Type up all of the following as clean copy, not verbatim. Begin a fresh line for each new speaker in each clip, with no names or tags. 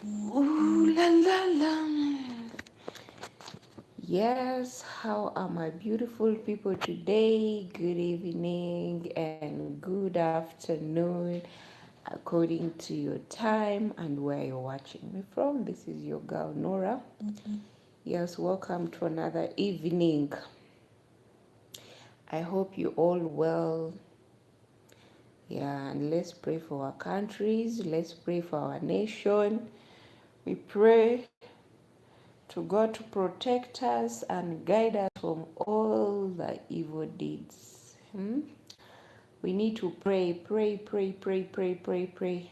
Ooh la la la. Yes, how are my beautiful people today? Good evening and good afternoon, according to your time and where you're watching me from. This is your girl Nora. Yes, welcome to another evening. I hope you all well. Yeah, and let's pray for our countries. Let's pray for our nation. We pray to God to protect us and guide us from all the evil deeds. We need to pray, pray, pray, pray, pray, pray, pray.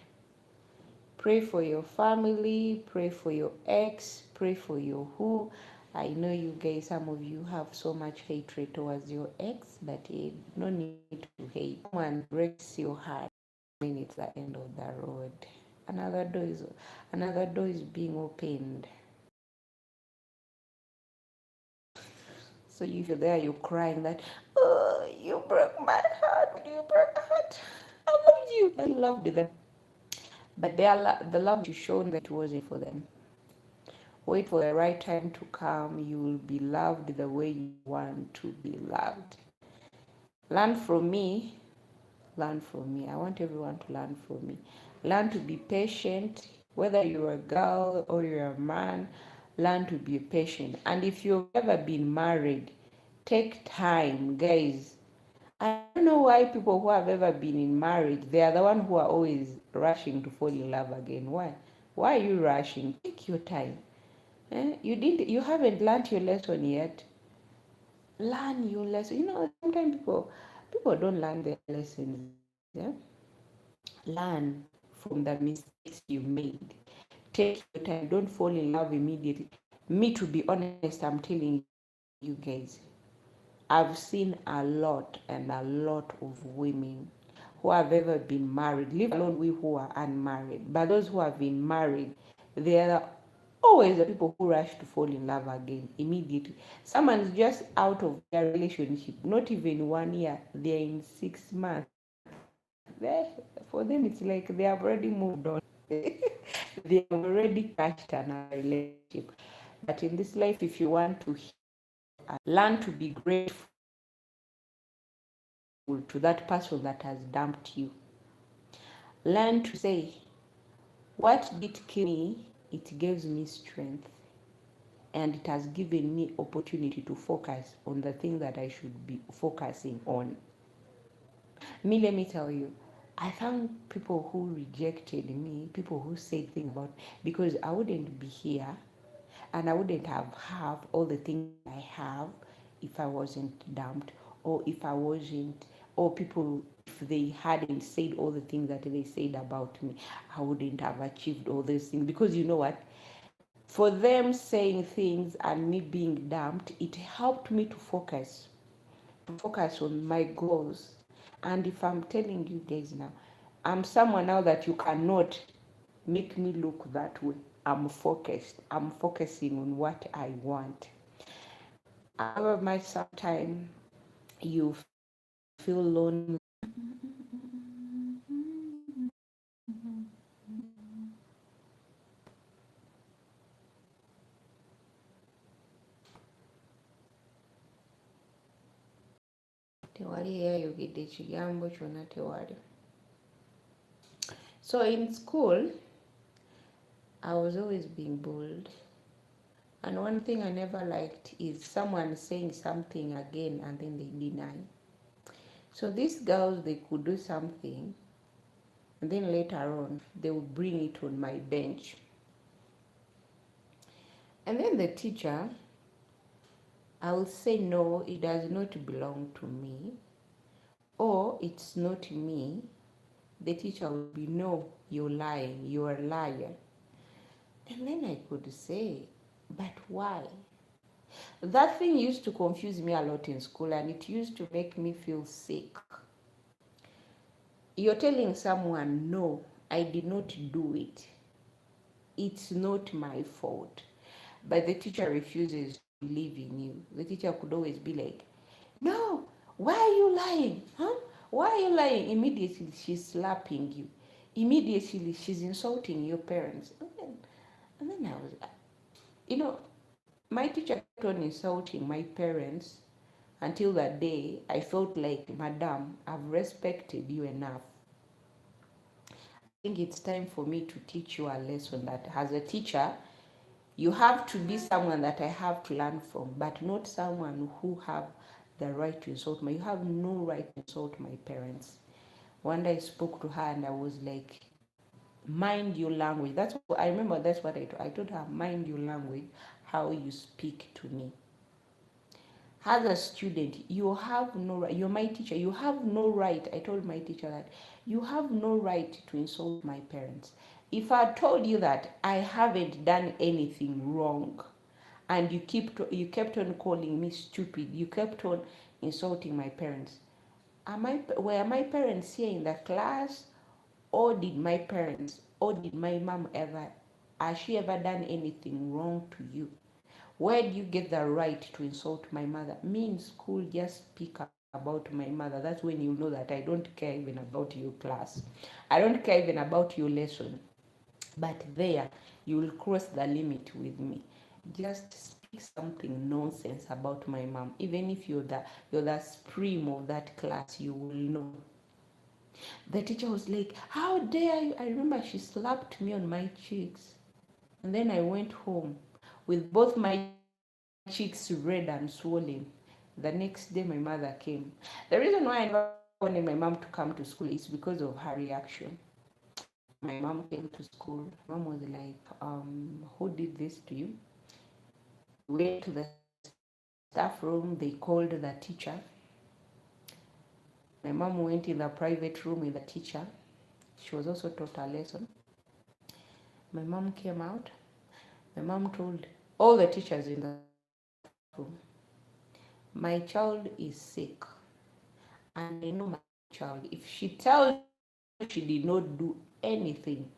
Pray for your family, pray for your ex, pray for your who. I know you guys, some of you have so much hatred towards your ex, but no need to hate. Someone breaks your heart, then it's the end of the road. Another door is being opened. So if you're there, you're crying that, oh, you broke my heart. You broke my heart. I loved you. I loved them. But the love you shown that it wasn't for them. Wait for the right time to come. You will be loved the way you want to be loved. Learn from me. Learn from me. I want everyone to learn from me. Learn to be patient. Whether you're a girl or you're a man, learn to be patient. And if you've ever been married, take time, guys. I don't know why people who have ever been in marriage, they are the one who are always rushing to fall in love again. Why? Why are you rushing? Take your time. You haven't learned your lesson yet. Learn your lesson. Sometimes people don't learn their lessons. Yeah? Learn from the mistakes you made. Take your time. Don't fall in love immediately. Me, to be honest, I'm telling you guys, I've seen a lot and a lot of women who have ever been married, leave alone we who are unmarried, but those who have been married, they are always the people who rush to fall in love again immediately. Someone is just out of their relationship, not even 1 year, they're in 6 months. For them, it's like they have already moved on. They have already crashed another relationship. But in this life, if you want to learn to be grateful to that person that has dumped you. Learn to say, what did kill me? It gives me strength. And it has given me opportunity to focus on the thing that I should be focusing on. Me, let me tell you, I thank people who rejected me, people who said things about, because I wouldn't be here and I wouldn't have all the things I have if I wasn't dumped, or if I wasn't, or people, if they hadn't said all the things that they said about me, I wouldn't have achieved all those things. Because you know what? For them saying things and me being dumped, it helped me to focus on my goals. And if I'm telling you guys now, I'm someone now that you cannot make me look that way. I'm focused. I'm focusing on what I want. However much sometimes you feel lonely. Tewali yayogedde ekigambo kyonna tewali. So in school, I was always being bullied. And one thing I never liked is someone saying something again and then they deny. So these girls, they could do something and then later on they would bring it on my bench. And then the teacher, I will say, no, it does not belong to me, or it's not me. The teacher will be, no, you're lying, you're a liar. And then I could say, but why? That thing used to confuse me a lot in school, and it used to make me feel sick. You're telling someone, no, I did not do it. It's not my fault. But the teacher refuses to believe in you. The teacher could always be like, no, why are you lying? Huh? Why are you lying? Immediately she's slapping you. Immediately she's insulting your parents. And then I was, you know, my teacher kept on insulting my parents until that day I felt like, Madam, I've respected you enough. I think it's time for me to teach you a lesson that as a teacher, you have to be someone that I have to learn from, but not someone who have the right to insult me. You have no right to insult my parents. One day I spoke to her and I was like, mind your language. That's what I remember. That's what I told her. Mind your language, how you speak to me. As a student, you have no right. You're my teacher. You have no right. I told my teacher that you have no right to insult my parents. If I told you that I haven't done anything wrong, and you kept on calling me stupid, you kept on insulting my parents. Were my parents here in the class, or did my mom ever, has she ever done anything wrong to you? Where do you get the right to insult my mother? Me in school, just speak about my mother. That's when you know that I don't care even about your class. I don't care even about your lesson. But there, you will cross the limit with me. Just speak something nonsense about my mom. Even if you're the supreme of that class, you will know. The teacher was like, "How dare you?" I remember she slapped me on my cheeks. And then I went home with both my cheeks red and swollen. The next day, my mother came. The reason why I never wanted my mom to come to school is because of her reaction. My mom came to school. My mom was like, who did this to you? We went to the staff room. They called the teacher. My mom went in the private room with the teacher. She was also taught a lesson. My mom came out. My mom told all the teachers in the staff room, my child is sick. And I know my child. If she tells you she did not do anything,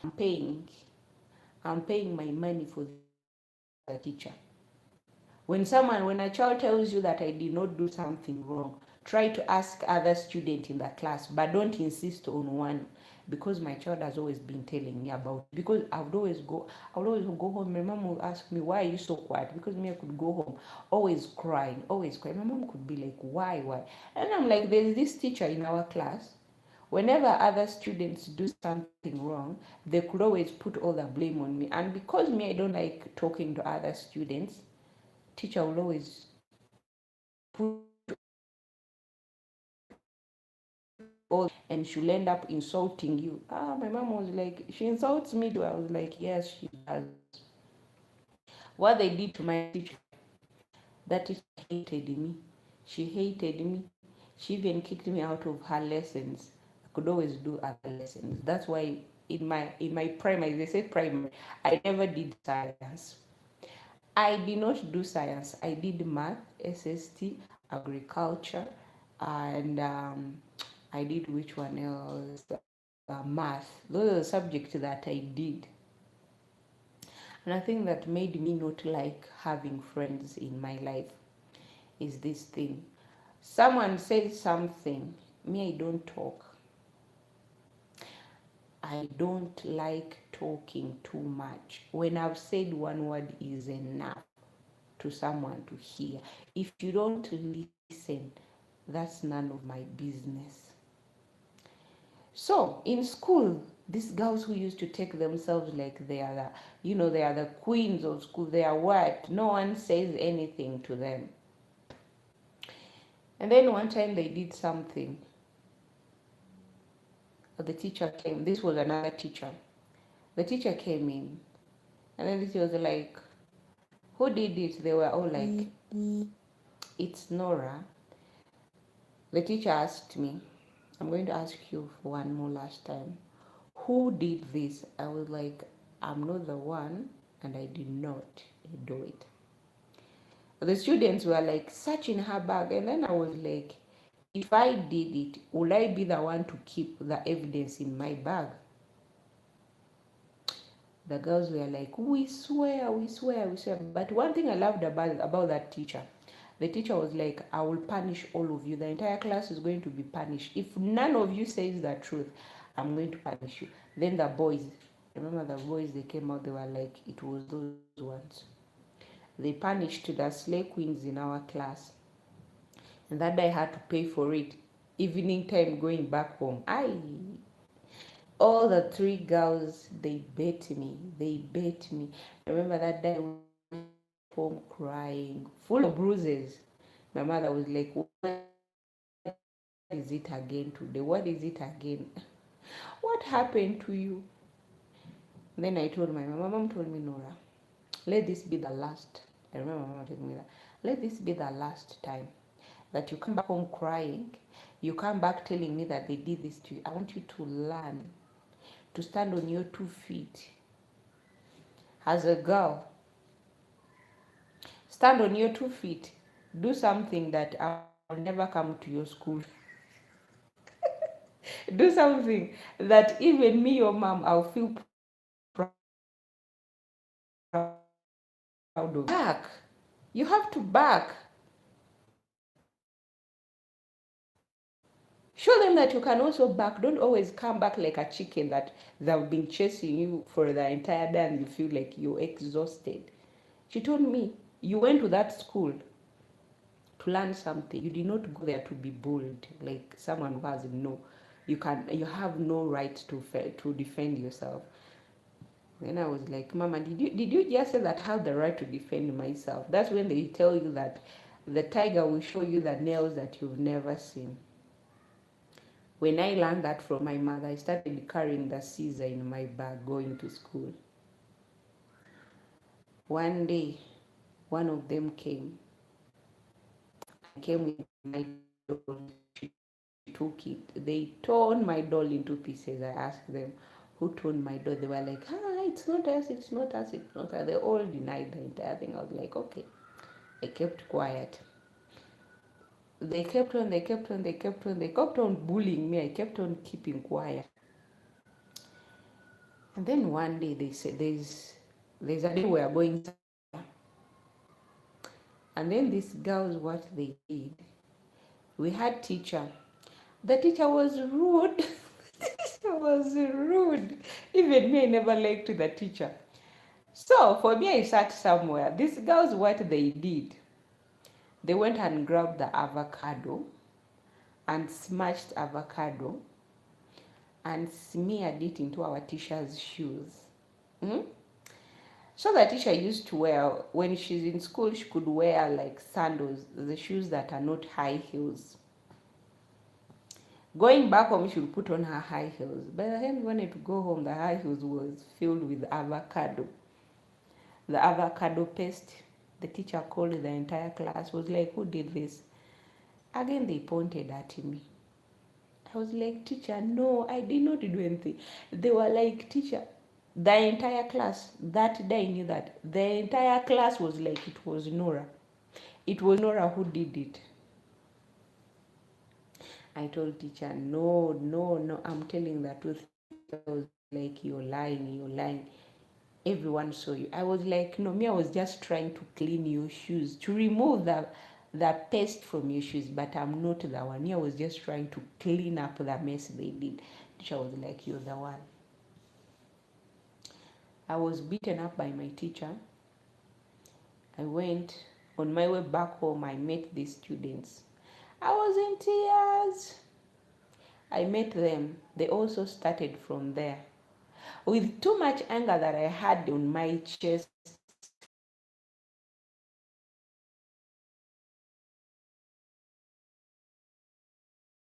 I'm paying. I'm paying my money for this teacher as a teacher. When a child tells you that I did not do something wrong, try to ask other students in the class, but don't insist on one, because my child has always been telling me about it. Because I would always go home. My mom would ask me, "Why are you so quiet?" Because me, I could go home always crying, always crying. My mom could be like, "Why?" And I'm like, "There's this teacher in our class. Whenever other students do something wrong, they could always put all the blame on me. And because me, I don't like talking to other students, teacher will always put all the blame on me, and she'll end up insulting you." My mom was like, "She insults me too." I was like, "Yes, she does." What they did to my teacher, that teacher hated me. She hated me. She even kicked me out of her lessons. I could always do other lessons. That's why in my primary, they said primary, I never did science. I did not do science. I did math, SST, agriculture, and I did which one else? Math. Those are the subjects that I did. And I think that made me not like having friends in my life is this thing. Someone says something, me, I don't talk. I don't like talking too much. When I've said one word is enough to someone to hear. If you don't listen, that's none of my business. So in school, these girls who used to take themselves like they are they are the queens of school, they are what? No one says anything to them. And then one time they did something. The teacher came. This was another teacher. The teacher came in, and then she was like, "Who did it?" They were all like, "It's Nora." The teacher asked me, "I'm going to ask you for one more last time. Who did this?" I was like, "I'm not the one, and I did not do it." The students were like searching her bag, and then I was like, if I did it, will I be the one to keep the evidence in my bag? The girls were like, "We swear, we swear, we swear." But one thing I loved about that teacher, the teacher was like, "I will punish all of you. The entire class is going to be punished. If none of you says the truth, I'm going to punish you." Then the boys, I remember the boys, they came out, they were like, it was those ones. They punished the slay queens in our class. And that day I had to pay for it. Evening time going back home. All the three girls, they bet me. They bet me. I remember that day I went home crying, full of bruises. My mother was like, what is it again today? What is it again? What happened to you? Then I told my mom told me, Nora, let this be the last. I remember my mom telling me that. Let this be the last time that you come back home crying. You come back telling me that they did this to you. I want you to learn to stand on your 2 feet. As a girl, stand on your 2 feet. Do something that I'll never come to your school. Do something that even me, your mom, I'll feel proud of. Back. You have to back. Show them that you can also back. Don't always come back like a chicken that they've been chasing you for the entire day and you feel like you're exhausted. She told me, you went to that school to learn something. You did not go there to be bullied like someone who has no. You have no right to defend yourself. Then I was like, Mama, did you just say that I have the right to defend myself? That's when they tell you that the tiger will show you the nails that you've never seen. When I learned that from my mother, I started carrying the scissor in my bag going to school. One day, one of them came. I came with my doll. She took it. They torn my doll into pieces. I asked them, who torn my doll? They were like, it's not us, it's not us, it's not us. They all denied the entire thing. I was like, okay. I kept quiet. They kept on bullying me. I kept on keeping quiet. And then one day they said there's a day we are going somewhere. And then these girls, what they did, we had teacher. The teacher was rude. The teacher was rude. Even me, I never liked the teacher. So for me, I sat somewhere. These girls, what they did, they went and grabbed the avocado and smashed avocado and smeared it into our teacher's shoes. Mm-hmm. So the teacher used to wear, when she's in school, she could wear like sandals, the shoes that are not high heels. Going back home, she would put on her high heels. By the time we wanted to go home, the high heels was filled with avocado. The avocado paste. The teacher called the entire class, was like, who did this? Again, they pointed at me. I was like, teacher, no, I did not do anything. They were like, teacher, the entire class, that day I knew that. The entire class was like, it was Norah. It was Norah who did it. I told teacher, no, I'm telling the truth. I was like, you're lying. Everyone saw you. I was like, no, me, I was just trying to clean your shoes, to remove the paste from your shoes, but I'm not the one. Me, I was just trying to clean up the mess they did. Teacher was like, you're the one. I was beaten up by my teacher. I went on my way back home. I met these students. I was in tears. I met them. They also started from there. With too much anger that I had on my chest,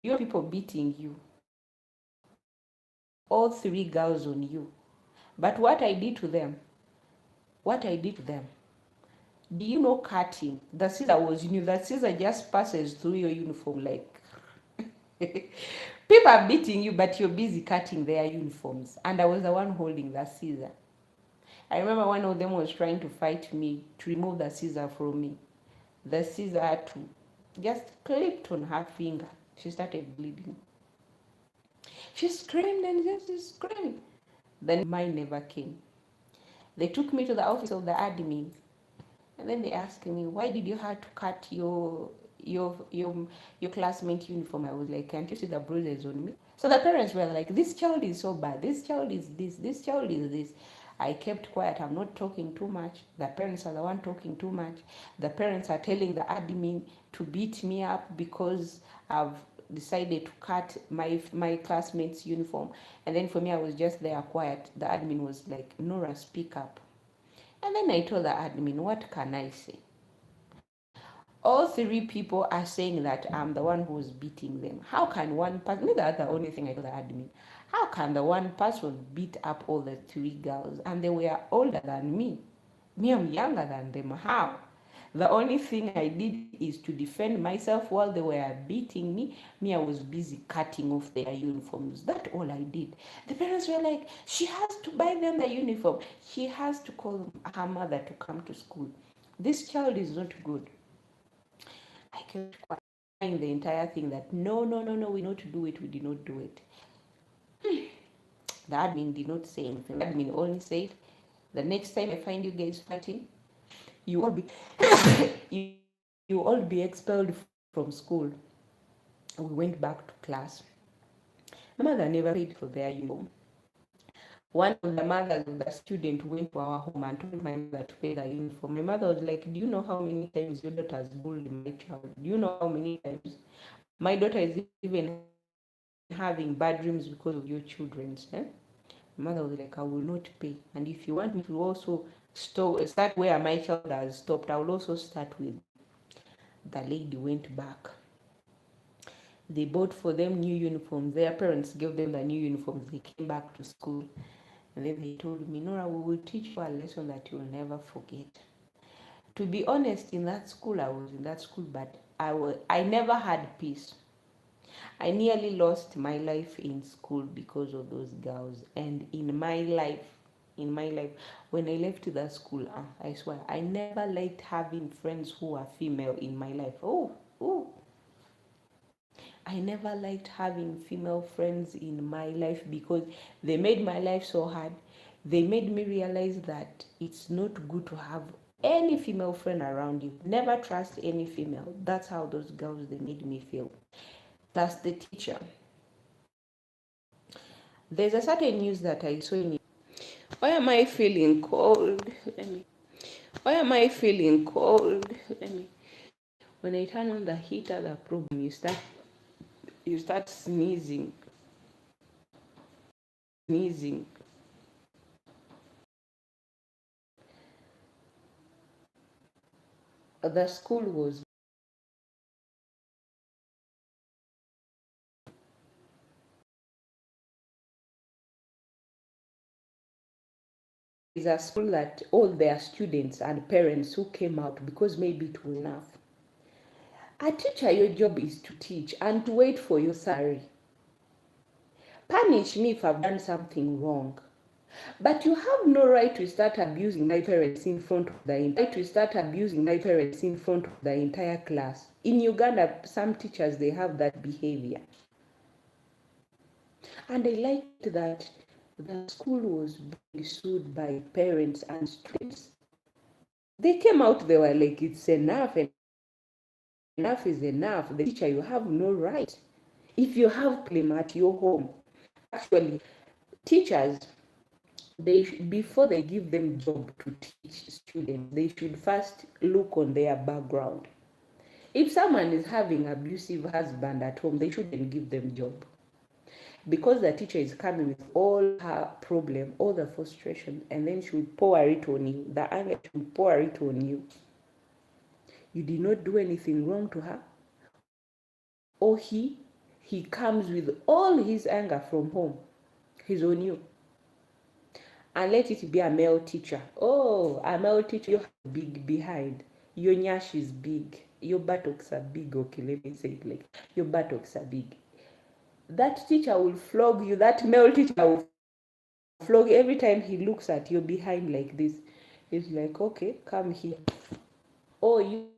your people beating you, all three girls on you. But what I did to them, do you know cutting? The scissor was new. The scissor just passes through your uniform like people are beating you, but you're busy cutting their uniforms. And I was the one holding the scissor. I remember one of them was trying to fight me to remove the scissor from me. The scissor had to just clipped on her finger. She started bleeding. She screamed and just screamed. Then mine never came. They took me to the office of the admin, and then they asked me, why did you have to cut your classmate uniform. I was like, can't you see the bruises on me? So the parents were like, this child is so bad, this child is this child is this. I kept quiet. I'm not talking too much. The parents are the one talking too much. The parents are telling the admin to beat me up because I've decided to cut my classmates' uniform. And then for me, I was just there quiet. The admin was like, Nora, speak up. And then I told the admin, what can I say? All three people are saying that I'm the one who's beating them. How can one person, that's the only thing I told the admin, how can the one person beat up all the three girls and they were older than me? Me, I'm younger than them. How? The only thing I did is to defend myself while they were beating me. Me, I was busy cutting off their uniforms. That's all I did. The parents were like, she has to buy them the uniform. She has to call her mother to come to school. This child is not good. I kept quiet the entire thing that no, we not do it, we did not do it. The admin did not say anything. The admin only said, the next time I find you guys fighting, you all be you all be expelled from school. We went back to class. My mother never paid for their uniform. One of the mothers of the student went to our home and told my mother to pay the uniform. My mother was like, do you know how many times your daughter has bullied my child? Do you know how many times? My daughter is even having bad dreams because of your children's. Eh? My mother was like, I will not pay. And if you want me to also start where my child has stopped, I will also start with. The lady went back. They bought for them new uniforms. Their parents gave them the new uniforms. They came back to school. And then they told me, Nora, we will teach you a lesson that you'll never forget. To be honest, in that school, I was in that school, but I never had peace. I nearly lost my life in school because of those girls. And in my life, when I left the school, I swear, I never liked having friends who are female in my life. Oh, I never liked having female friends in my life because they made my life so hard. They made me realize that it's not good to have any female friend around you. Never trust any female. That's how those girls, they made me feel. Plus the teacher. There's a certain news that I saw in. Why am I feeling cold? Why am I feeling cold? When I turn on the heater, the problem, you start sneezing. The school was is a school that all their students and parents who came out because maybe it was enough. A teacher, your job is to teach and to wait for your salary. Punish me if I've done something wrong. But you have no right to start abusing my parents in front of the entire class. In Uganda, some teachers, they have that behavior. And I liked that the school was being sued by parents and students. They came out, they were like, it's enough, enough is enough. The teacher, you have no right. If you have claim at your home, actually, teachers, before they give them job to teach students, they should first look on their background. If someone is having abusive husband at home, they shouldn't give them job. Because the teacher is coming with all her problem, all the frustration, and then she will pour it on you. The anger, she will pour it on you. You did not do anything wrong to her. Or he comes with all his anger from home. He's on you. And let it be a male teacher. Oh, a male teacher, you're big behind. Your nyash is big. Your buttocks are big. Okay, let me say it like your buttocks are big. That teacher will flog you. That male teacher will flog you every time he looks at you behind like this. He's like, okay, come here. Oh, you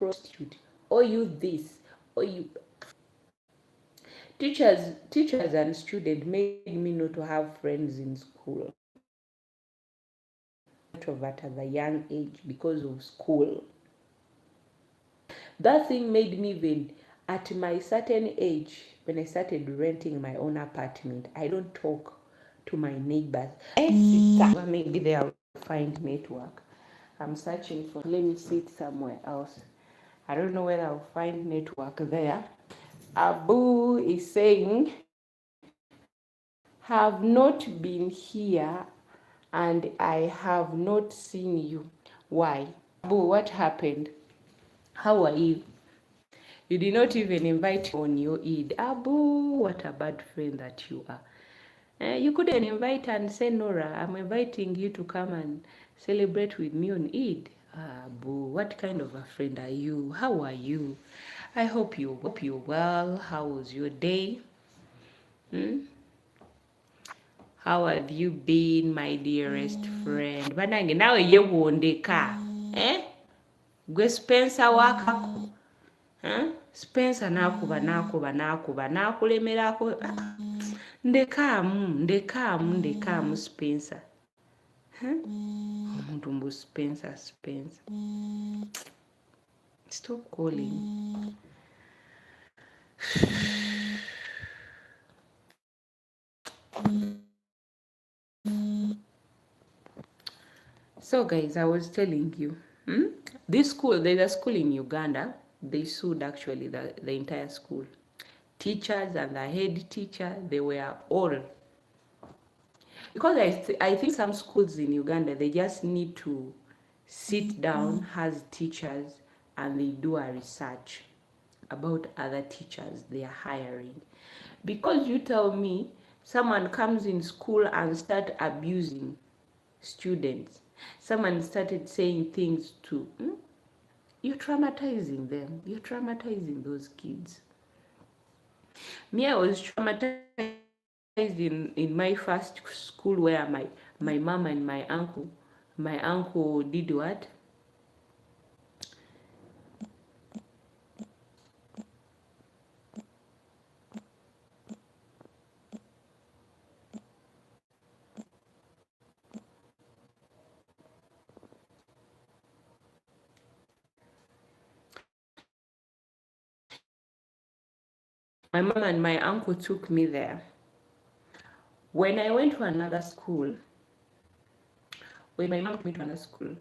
prostitute. Oh, you this. Oh, you. Teachers and students made me not to have friends in school. Introvert at a young age because of school. That thing made me even, at my certain age, when I started renting my own apartment, I don't talk to my neighbors. Maybe they will find network. I'm searching for, let me sit somewhere else. I don't know whether I'll find network there. Abu is saying, have not been here and I have not seen you. Why? Abu, what happened? How are you? You did not even invite me on your Eid. Abu, what a bad friend that you are. You couldn't invite and say, Nora, I'm inviting you to come and celebrate with me on Eid. Abu, what kind of a friend are you? How are you? I hope you're well. How was your day? Hmm? How have you been, my dearest friend? Banange nawe yewondeka. Eh? Gwe Spencer wakako. Spencer nakuba nakulemerako. Ndekaamu Spencer. Omuntu mbu Spencer. Stop calling. So guys, I was telling you, this school, there's a school in Uganda. They sued actually the entire school. Teachers and the head teacher, they were all. Because I think some schools in Uganda, they just need to sit down as teachers and they do a research about other teachers they are hiring. Because you tell me someone comes in school and start abusing students, someone started saying things to, you're traumatizing them, you're traumatizing those kids. Me, I was traumatized in my first school where my mom and my uncle did what? My mom and my uncle took me there. When I went to another school, when my mom took me to another school,